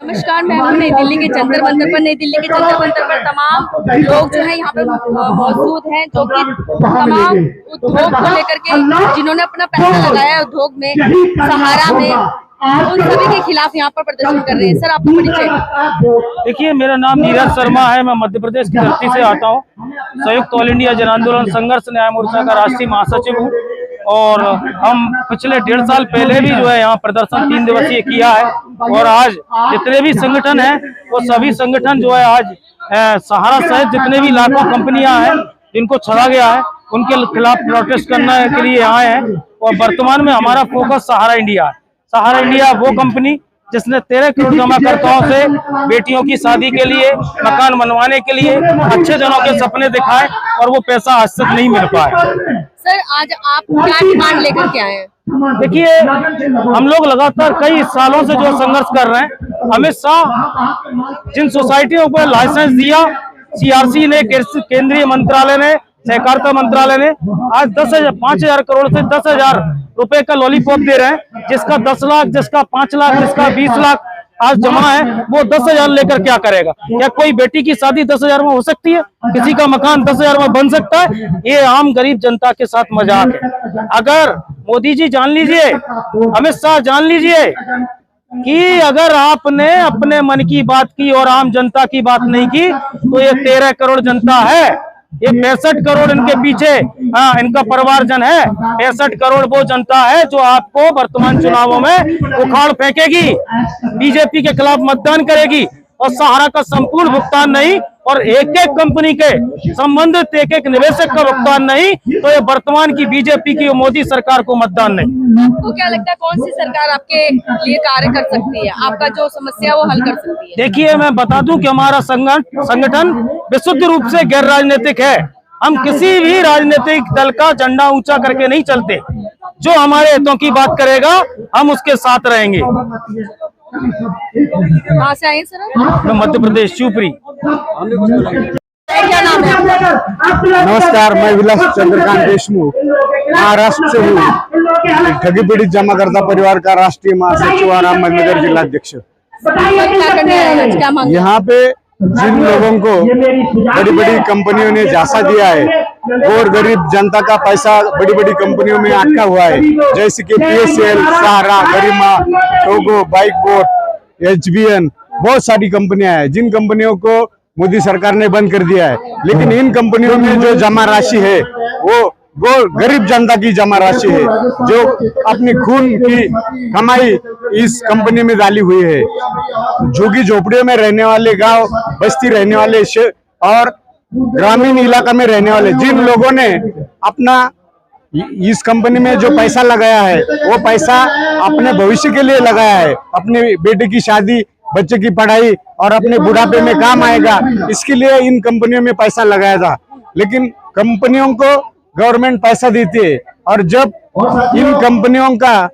नमस्कार, मैं हूँ नई दिल्ली के जंतर मंतर पर। नई दिल्ली के जंतर मंतर पर तमाम लोग जो है यहाँ पर मौजूद हैं, जो कि तमाम उद्योग को लेकर के जिन्होंने अपना पैसा लगाया है उद्योग में, सहारा में, उन सभी के खिलाफ यहाँ पर प्रदर्शन कर रहे हैं। सर, आपका परिचय। देखिए, मेरा नाम नीरज शर्मा है। मैं मध्य प्रदेश की धरती से आता हूँ। संयुक्त ऑल इंडिया जन आंदोलन संघर्ष न्याय मोर्चा का राष्ट्रीय महासचिव हूँ और हम पिछले 1.5 साल पहले भी जो है यहाँ प्रदर्शन 3 दिवसीय किया है। और आज जितने भी संगठन हैं वो सभी संगठन जो है आज सहारा सहित जितने भी लाखों कंपनियां हैं जिनको छड़ा गया है उनके खिलाफ प्रोटेस्ट करने के लिए आए हैं। और वर्तमान में हमारा फोकस सहारा इंडिया है। सहारा इंडिया वो कंपनी जिसने 13 करोड़ जमाकर्ताओं से बेटियों की शादी के लिए, मकान बनवाने के लिए अच्छे जनों के सपने दिखाए और वो पैसा आज तक नहीं मिल पाया। सर, आज आप क्या डिमांड लेकर के आए हैं? देखिए, हम लोग लगातार कई सालों से जो संघर्ष कर रहे हैं। अमित शाह जिन सोसाइटियों को लाइसेंस दिया, सीआरसी ने, केंद्रीय मंत्रालय ने, सहकारिता मंत्रालय ने, आज 5,000 करोड़ से 10,000 रुपए का लॉलीपॉप दे रहे हैं। जिसका 10 लाख, जिसका 5 लाख, जिसका 20 लाख आज जमा है, वो 10,000 लेकर क्या करेगा? क्या कोई बेटी की शादी 10,000 में हो सकती है? किसी का मकान 10,000 में बन सकता है? ये आम गरीब जनता के साथ मजाक है। अगर मोदी जी जान लीजिए, अमित शाह जान लीजिए कि अगर आपने अपने मन की बात की और आम जनता की बात नहीं की तो ये 13 करोड़ जनता है, ये 65 करोड़ इनके पीछे इनका परिवारजन है। 65 करोड़ वो जनता है जो आपको वर्तमान चुनावों में उखाड़ फेंकेगी, बीजेपी के खिलाफ मतदान करेगी और सहारा का संपूर्ण भुगतान नहीं और एक एक कंपनी के संबंधित एक एक निवेशक का भुगतान नहीं तो ये वर्तमान की बीजेपी की मोदी सरकार को मतदान नहीं। आपको क्या लगता है कौन सी सरकार आपके लिए कार्य कर सकती है, आपका जो समस्या है वो हल कर सकती है? देखिए, मैं बता दूं कि हमारा संगठन विशुद्ध रूप से गैर राजनीतिक है। हम किसी भी राजनीतिक दल का झंडा ऊंचा करके नहीं चलते। जो हमारे हितों की बात करेगा हम उसके साथ रहेंगे। कहाँ से आए सर? मैं मध्य प्रदेश, शिवपुरी। क्या नाम है? नमस्कार, मैं विलास चंद्रकांत देशमुख महाराष्ट्र से हूँ। ठगी पीड़ित जमाकर्ता परिवार का राष्ट्रीय महासचिव और अहमदनगर जिलाध्यक्ष। यहाँ पे जिन लोगों को बड़ी बड़ी कंपनियों ने झांसा दिया है और गरीब जनता का पैसा बड़ी बड़ी कंपनियों में अटका हुआ है, जैसे कि PSL, सहारा, गरिमा, टोगो, बाइक बोट, HBN, बहुत सारी कंपनियां हैं जिन कंपनियों को मोदी सरकार ने बंद कर दिया है। लेकिन इन कंपनियों में जो जमा राशि है वो गरीब जनता की जमा राशि है जो अपनी खून की कमाई इस कंपनी में डाली हुई है। झुग्गी झोपड़ियों में रहने वाले, गांव बस्ती रहने वाले और ग्रामीण इलाका में रहने वाले जिन लोगों ने अपना इस कंपनी में जो पैसा लगाया है वो पैसा अपने भविष्य के लिए लगाया है, अपने बेटे की शादी, बच्चे की पढ़ाई और अपने बुढ़ापे में काम आएगा, इसके लिए इन कंपनियों में पैसा लगाया था। लेकिन कंपनियों को गवर्नमेंट पैसा देती है और जब इन कंपनियों का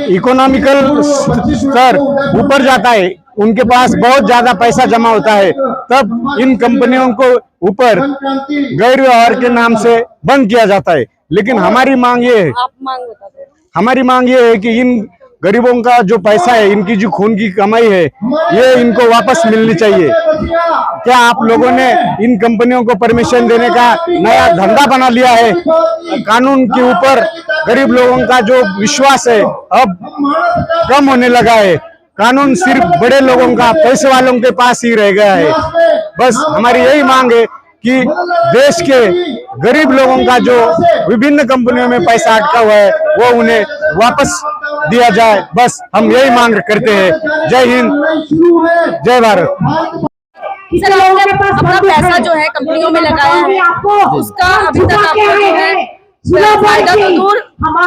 इकोनॉमिकल स्तर ऊपर जाता है, उनके पास बहुत ज्यादा पैसा जमा होता है, तब इन कंपनियों को ऊपर गैर व्यवहार के नाम से बंद किया जाता है। लेकिन हमारी मांग ये है, हमारी मांग ये है कि इन गरीबों का जो पैसा है, इनकी जो खून की कमाई है, ये इनको वापस मिलनी चाहिए। क्या आप लोगों ने इन कंपनियों को परमिशन देने का नया धंधा बना लिया है? कानून के ऊपर गरीब लोगों का जो विश्वास है अब कम होने लगा है। कानून सिर्फ बड़े लोगों का, पैसे वालों के पास ही रह गया है। बस हमारी यही मांग है कि देश के गरीब लोगों का जो विभिन्न कंपनियों में पैसा अटका हुआ है वो उन्हें वापस दिया जाए। बस हम यही मांग करते हैं। जय हिंद, जय भारत। सर, आपने अपना पैसा जो है कंपनियों में लगाया है, उसका अभी तक आपको जो है फायदा तो दूर,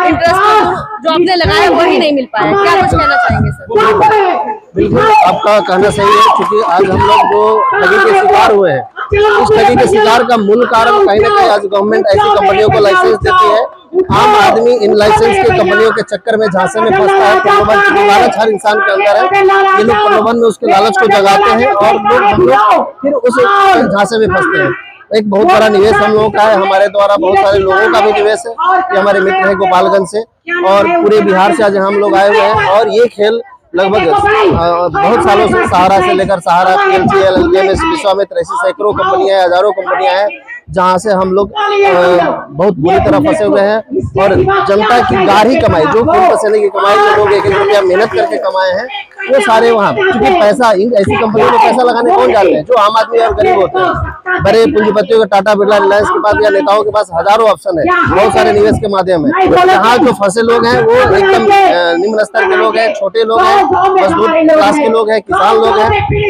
इंटरेस्ट तो दूर, जो आपने लगाया वही नहीं मिल पाया। क्या कुछ कहना चाहेंगे सर? बिल्कुल, आपका कहना सही है, क्योंकि आज हम लोग जो ठगी के शिकार हुए हैं, उस ठगी के शिकार का मूल कारण कहीं ना कहीं आज गवर्नमेंट ऐसी कंपनियों को लाइसेंस देती है। आम आदमी इन लाइसेंस की कंपनियों के चक्कर में झांसे में फंसता है। प्रलोभन की लालच हर इंसान के अंदर है, ये लोग प्रलोभन में उसके लालच को जगाते हैं और हम लोग फिर उस झांसे में फंसते हैं। एक बहुत बड़ा निवेश हम लोगों का है, हमारे द्वारा बहुत सारे लोगों का भी निवेश है। ये हमारे मित्र है गोपालगंज से और पूरे बिहार से आज हम लोग आए हुए हैं और ये खेल लगभग बहुत सालों से सहारा से लेकर सहारा, PLCL, LKMS, विश्वामित्र, ऐसी सैकड़ों कंपनियां, हजारों कंपनियां हैं जहां से हम लोग बहुत बुरी तरह फंसे हुए हैं। और जनता की गाढ़ी कमाई, जो खून पसीने की कमाई जो लोग 1-1 रुपया मेहनत करके कमाए हैं, वो सारे वहाँ, क्योंकि पैसा ऐसी कंपनियों में पैसा लगाने कौन जाते हैं? जो आम आदमी और गरीब होते हैं। बड़े पूंजीपतियों के, टाटा बिरला, रिलायंस के पास या नेताओं के पास हजारों ऑप्शन है, बहुत सारे निवेश के माध्यम है। यहाँ जो फंसे लोग हैं वो एकदम निम्न स्तर के लोग हैं, छोटे लोग हैं, मजदूर क्लास के लोग हैं, किसान लोग हैं।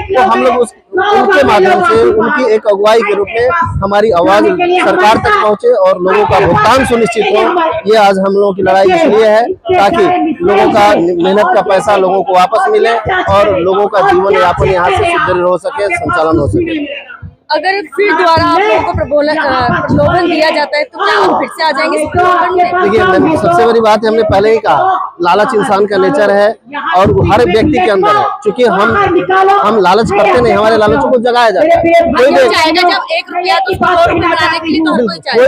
तो हम लोग उनके माध्यम से, उनकी एक अगुवाई के रूप में हमारी आवाज सरकार तक पहुंचे और लोगों का भुगतान सुनिश्चित हो। ये आज हम लोगों की लड़ाई इसलिए है ताकि लोगों का मेहनत का पैसा लोगों को वापस मिले और लोगों का जीवन यापन यहाँ से सुदृढ़ हो सके, संचालन हो सके। अगर फिर दोबारा आप लोगों को प्रलोभन दिया जाता है तो क्या आप फिर से आ जाएंगे इस प्रलोभन में? देखिए, सबसे बड़ी बात है, हमने पहले ही कहा, लालच इंसान का नेचर है और हर व्यक्ति के अंदर है। क्योंकि हम लालच करते नहीं, हमारे लालचों को जगाया जाता है। कोई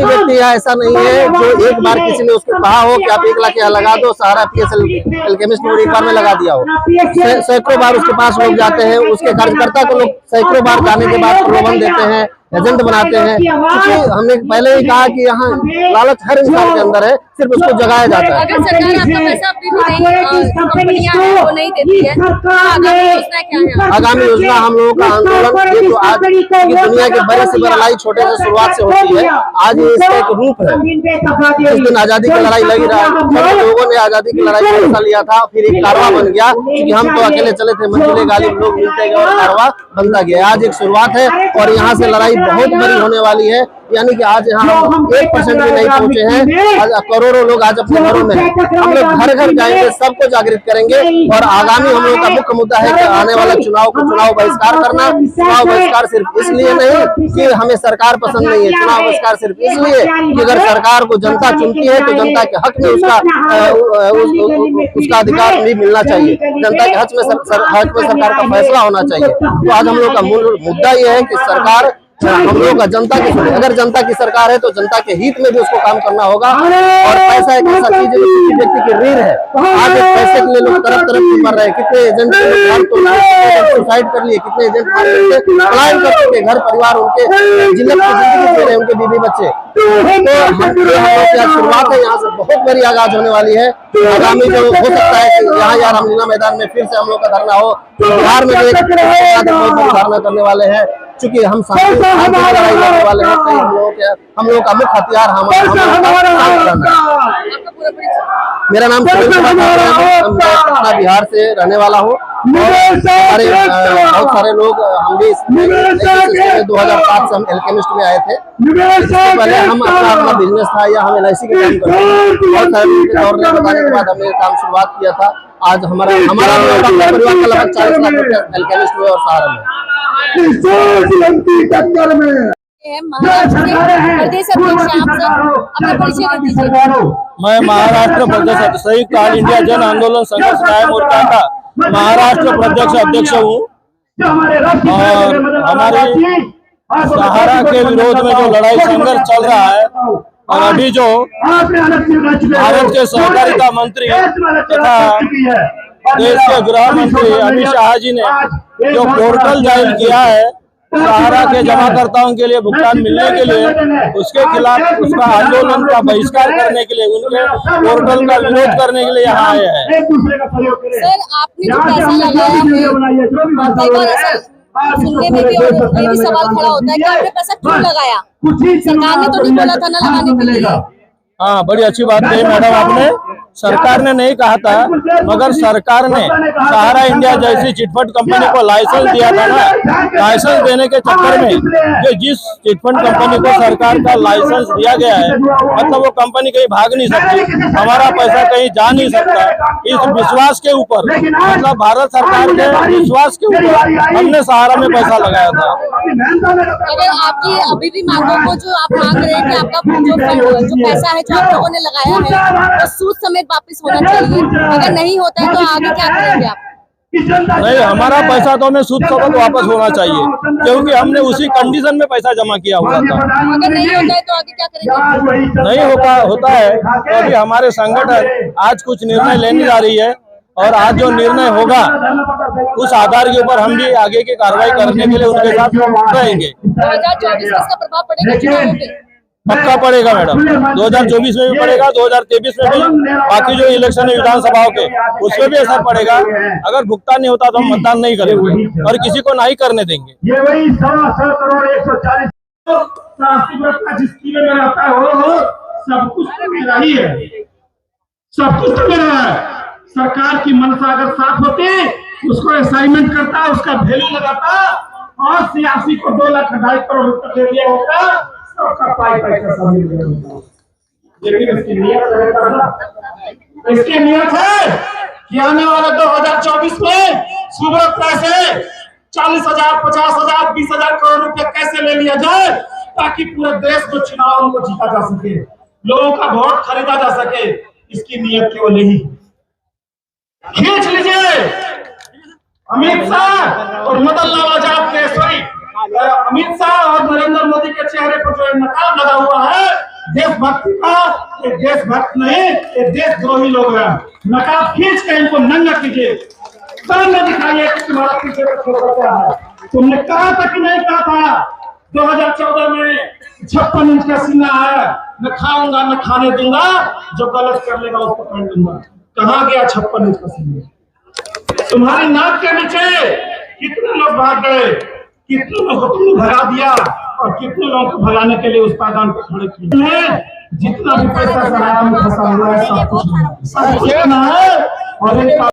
व्यक्ति ऐसा नहीं है जो एक बार किसी ने उसको कहा हो कि आप 1 लाख यहाँ लगा दो, सहारा, PSL, LKMS ने एक बार में लगा दिया हो। सैकड़ों बार उसके पास लोग जाते हैं, उसके कार्यकर्ता को लोग सैकड़ों बार जाने के बाद प्रलोभन देते हैं, एजेंट बनाते हैं। क्योंकि हमने पहले ही कहा कि यहाँ लालच हर इंसान के अंदर है, सिर्फ उसको जगाया जाता है। अगर सरकार आपका पैसा अभी भी नहीं, कंपनियां हैं वो नहीं देती है, तो आगामी योजना क्या है? आगामी योजना हम लोगों का आंदोलन, ये तो आज की दुनिया के बड़े से बड़ी लड़ाई छोटे से शुरुआत से होती है। आज ये इसका एक रूप है। जिस दिन आजादी की लड़ाई लगी रहा, लोगों ने आजादी की लड़ाई में हिस्सा लिया था, फिर एक कारवां बन गया, क्योंकि हम तो अकेले चले थे, मंजिले गालिब लोग मिलते गए और कारवां बनता गया। आज एक शुरुआत है और यहाँ से लड़ाई बहुत बड़ी होने वाली है। यानी कि आज यहाँ हम 1% भी नहीं पहुंचे हैं, आज करोड़ों लोग आज अपने घरों में हैं। हम लोग घर घर जाएंगे, सबको जागृत करेंगे और आगामी हम लोग का मुख्य मुद्दा है कि आने वाले चुनाव को चुनाव बहिष्कार करना। चुनाव बहिष्कार सिर्फ इसलिए नहीं कि हमें सरकार पसंद नहीं है, चुनाव बहिष्कार सिर्फ इसलिए कि अगर सरकार को जनता चुनती है तो जनता के हक में उसका अधिकार भी मिलना चाहिए, जनता के हक में सरकार का फैसला होना चाहिए। तो आज हम लोग का मूल मुद्दा ये है कि सरकार हम लोग का जनता की, अगर जनता की सरकार है तो जनता के हित में भी उसको काम करना होगा। और पैसा एक ऐसा चीज है जो किसी व्यक्ति की रीढ़ है। आज एक पैसे के लिए लोग तरफ मर रहे हैं, कितने एजेंट सुसाइड कर लिए, कितने एजेंट पलायन कर चुके, घर परिवार उनके जिल्लत की जिंदगी जी रहे, उनके बीवी बच्चे। तो शुरुआत है, यहाँ से बहुत बड़ी आगाज होने वाली है। आगामी जो हो सकता है कि यहाँ या रामलीला मैदान में फिर से हम लोग का धरना हो, बिहार में भी धरना करने वाले हैं। चूंकि हम शांति लड़ाई लड़ने वाले हैं, हम लोग का मुख्य हथियार मेरा नाम सुनील कुमार है, मैं पटना बिहार से रहने वाला हूँ। हमारे बहुत सारे लोग, हम भी 2007 से हम LKMS में आए थे। इससे पहले हम अपना बिजनेस था या हम LIC के काम करते थे। बहुत सारे लोग के दौड़ने बताने के बाद हमने काम शुरुआत किया था। आज हमारा परिवार का लगभग 40 लाख रुपया LKMS में और सहारा में। मैं महाराष्ट्र प्रदेश संयुक्त ऑल इंडिया जन आंदोलन संघर्ष न्याय मोर्चा का महाराष्ट्र प्रदेश अध्यक्ष हूँ और हमारे सहारा के विरोध में जो लड़ाई संघर्ष चल रहा है और अभी जो भारत के सहकारिता मंत्री तथा देश के गृह मंत्री अमित शाह जी ने जो पोर्टल जारी किया है सहारा के जमाकर्ताओं के लिए भुगतान मिलने के लिए, उसके खिलाफ उसका आंदोलन का बहिष्कार करने के लिए, उनके पोर्टल का विरोध करने के लिए यहाँ आए हैं। सर, आपने जो पैसा लगाया है, सुनने में भी और ये भी सवाल खड़ा होता है कि आपने पैसा क्यों लगाया? सरकार ने तो नहीं बोला था ना लगाने के लिए। हाँ, बड़ी अच्छी बात कही मैडम आपने। सरकार ने नहीं कहा था, मगर सरकार ने सहारा इंडिया जैसी चिटफंड कंपनी को लाइसेंस दिया था ना। लाइसेंस देने के चक्कर में जो जिस चिटफंड कंपनी को सरकार का लाइसेंस दिया गया है, मतलब वो कंपनी कहीं भाग नहीं सकती, हमारा पैसा कहीं जा नहीं सकता। इस विश्वास के ऊपर, मतलब भारत सरकार के विश्वास के ऊपर हमने सहारा में पैसा लगाया था। अगर आपकी अभी भी मांगों को जो आप मांग रहे हैं कि आपका जो पैसा है जो आप लोगों ने लगाया है वो सूद समेत वापस होना चाहिए, अगर नहीं होता है तो आगे क्या करेंगे आप? नहीं, हमारा पैसा तो हमें सूद समेत वापस होना चाहिए, क्योंकि हमने उसी कंडीशन में पैसा जमा किया हुआ था। अगर नहीं होता है तो आगे क्या करेंगे? नहीं होता है तो अभी हमारे संगठन आज कुछ निर्णय लेने जा रही है और आज जो निर्णय होगा उस आधार के ऊपर हम भी आगे की कार्रवाई करने के लिए उनके साथ रहेंगे। 2024 में इसका प्रभाव पड़ेगा चुनावों पे? पक्का पड़ेगा मैडम, 2024 में भी पड़ेगा, 2023 में भी, बाकी जो इलेक्शन है विधानसभाओं के उसमें भी असर पड़ेगा। अगर भुगतान नहीं होता तो हम मतदान नहीं करेंगे और किसी को नहीं करने देंगे। ये वही 1.25 करोड़ 140 जिस किले में रहता हो सब कुछ तो मेरा ही है, सब कुछ तो मेरा है। सरकार की मनसा अगर साफ होती, उसको असाइनमेंट करता, उसका वैल्यू लगाता और सियासी को 2 लाख 2.5 करोड़ रुपए दे दिया होता, सबका पाई पैसा मिल गया होता। लेकिन इसकी नियत है कि आने वाले 2024 में सुब्रत पैसे 40,000, 50,000, 20,000 करोड़ रुपए कैसे ले लिया जाए ताकि पूरे देश में चुनावों को जीता जा सके, लोगों का वोट खरीदा जा सके। इसकी नियत केवल यही। खींच लीजिए अमित शाह और मदन लाल आजाद के, सॉरी अमित शाह और नरेंद्र मोदी के चेहरे पर जो नकाब लगा हुआ है देशभक्ति का, ये देशभक्त नहीं, ये देशद्रोही लोग हैं। नकाब खींच के इनको नंगा कीजिए, सामने दिखाइए कि तुम्हारा पीछे का छोटा क्या है। तुमने कहा था कि नहीं कहा था 2014 में 56 इंच का सीना है, न खाऊंगा न खाने दूंगा, जो गलत कर लेगा उसको पकड़ लूंगा। कहाँ गया 56 इंच का सीना? तुम्हारी नाक के नीचे कितने लोग भाग गए, कितने लोगों को तुमने भगा दिया और कितने लोगों को भगाने के लिए उस पायदान पर खड़े किए। जितना भी पैसा फंसा हुआ है सब कुछ है और